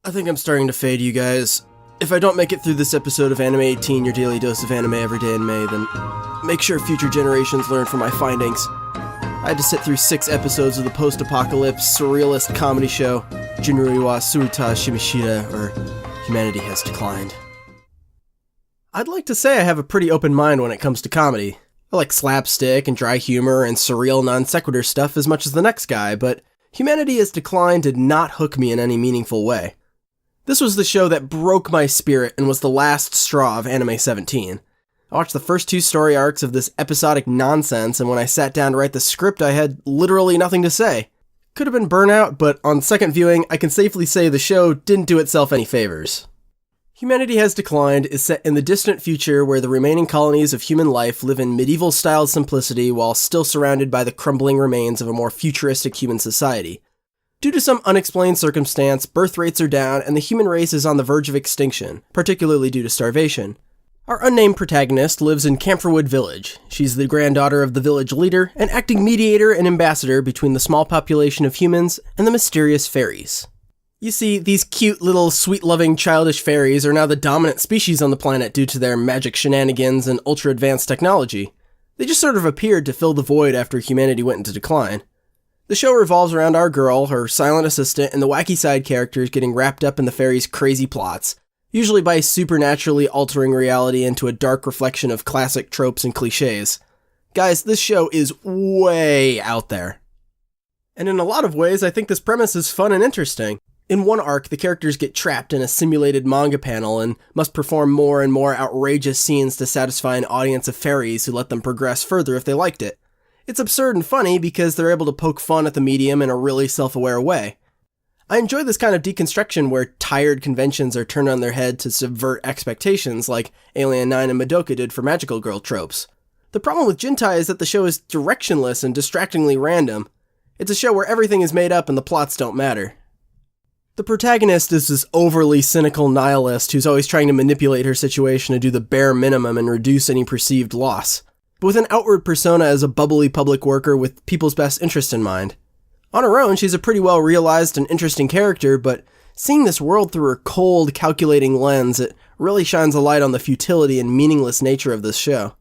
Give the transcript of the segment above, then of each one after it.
I think I'm starting to fade, you guys. If I don't make it through this episode of AniMay18, your daily dose of anime every day in May, then make sure future generations learn from my findings. I had to sit through 6 episodes of the post-apocalypse, surrealist comedy show, Junrui wa Suruta Shimishita, or Humanity Has Declined. I'd like to say I have a pretty open mind when it comes to comedy. I like slapstick and dry humor and surreal non-sequitur stuff as much as the next guy, but Humanity Has Declined did not hook me in any meaningful way. This was the show that broke my spirit and was the last straw of AniMay18. I watched the first 2 story arcs of this episodic nonsense, and when I sat down to write the script, I had literally nothing to say. Could have been burnout, but on second viewing, I can safely say the show didn't do itself any favors. Humanity Has Declined is set in the distant future where the remaining colonies of human life live in medieval-style simplicity while still surrounded by the crumbling remains of a more futuristic human society. Due to some unexplained circumstance, birth rates are down and the human race is on the verge of extinction, particularly due to starvation. Our unnamed protagonist lives in Camphorwood Village. She's the granddaughter of the village leader and acting mediator and ambassador between the small population of humans and the mysterious fairies. You see, these cute little sweet-loving childish fairies are now the dominant species on the planet due to their magic shenanigans and ultra-advanced technology. They just sort of appeared to fill the void after humanity went into decline. The show revolves around our girl, her silent assistant, and the wacky side characters getting wrapped up in the fairies' crazy plots, usually by supernaturally altering reality into a dark reflection of classic tropes and cliches. Guys, this show is way out there. And in a lot of ways, I think this premise is fun and interesting. In one arc, the characters get trapped in a simulated manga panel and must perform more and more outrageous scenes to satisfy an audience of fairies who let them progress further if they liked it. It's absurd and funny because they're able to poke fun at the medium in a really self-aware way. I enjoy this kind of deconstruction where tired conventions are turned on their head to subvert expectations like Alien 9 and Madoka did for magical girl tropes. The problem with Jintai is that the show is directionless and distractingly random. It's a show where everything is made up and the plots don't matter. The protagonist is this overly cynical nihilist who's always trying to manipulate her situation to do the bare minimum and reduce any perceived loss, but with an outward persona as a bubbly public worker with people's best interest in mind. On her own, she's a pretty well realized and interesting character, but seeing this world through her cold, calculating lens, it really shines a light on the futility and meaningless nature of this show.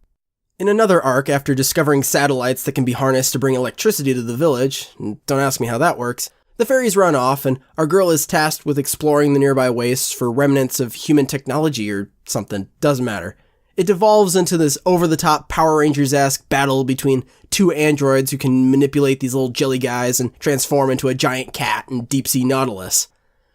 In another arc, after discovering satellites that can be harnessed to bring electricity to the village, and don't ask me how that works, the fairies run off, and our girl is tasked with exploring the nearby wastes for remnants of human technology or something, doesn't matter. It devolves into this over-the-top Power Rangers-esque battle between 2 androids who can manipulate these little jelly guys and transform into a giant cat and deep-sea nautilus.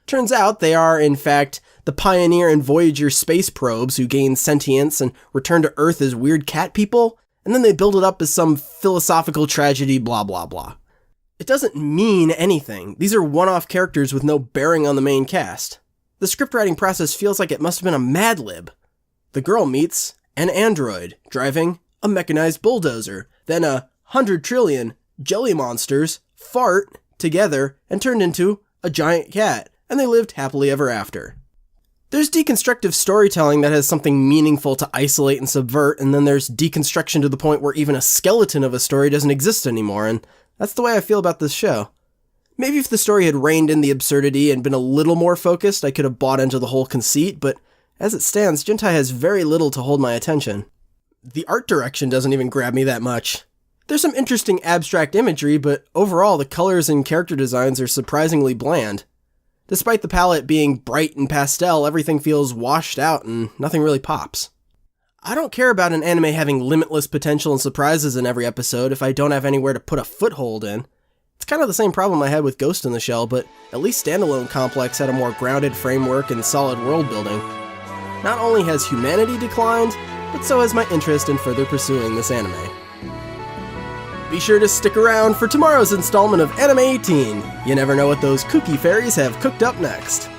Turns out they are, in fact, the Pioneer and Voyager space probes who gain sentience and return to Earth as weird cat people, and then they build it up as some philosophical tragedy blah blah blah. It doesn't mean anything. These are one-off characters with no bearing on the main cast. The scriptwriting process feels like it must have been a Mad Lib. The girl meets an android driving a mechanized bulldozer. Then 100 trillion jelly monsters fart together and turned into a giant cat, and they lived happily ever after. There's deconstructive storytelling that has something meaningful to isolate and subvert, and then there's deconstruction to the point where even a skeleton of a story doesn't exist anymore, and that's the way I feel about this show. Maybe if the story had reined in the absurdity and been a little more focused, I could have bought into the whole conceit, but as it stands, Jintai has very little to hold my attention. The art direction doesn't even grab me that much. There's some interesting abstract imagery, but overall the colors and character designs are surprisingly bland. Despite the palette being bright and pastel, everything feels washed out and nothing really pops. I don't care about an anime having limitless potential and surprises in every episode if I don't have anywhere to put a foothold in. It's kind of the same problem I had with Ghost in the Shell, but at least Standalone Complex had a more grounded framework and solid world building. Not only has humanity declined, but so has my interest in further pursuing this anime. Be sure to stick around for tomorrow's installment of AniMay18. You never know what those kooky fairies have cooked up next.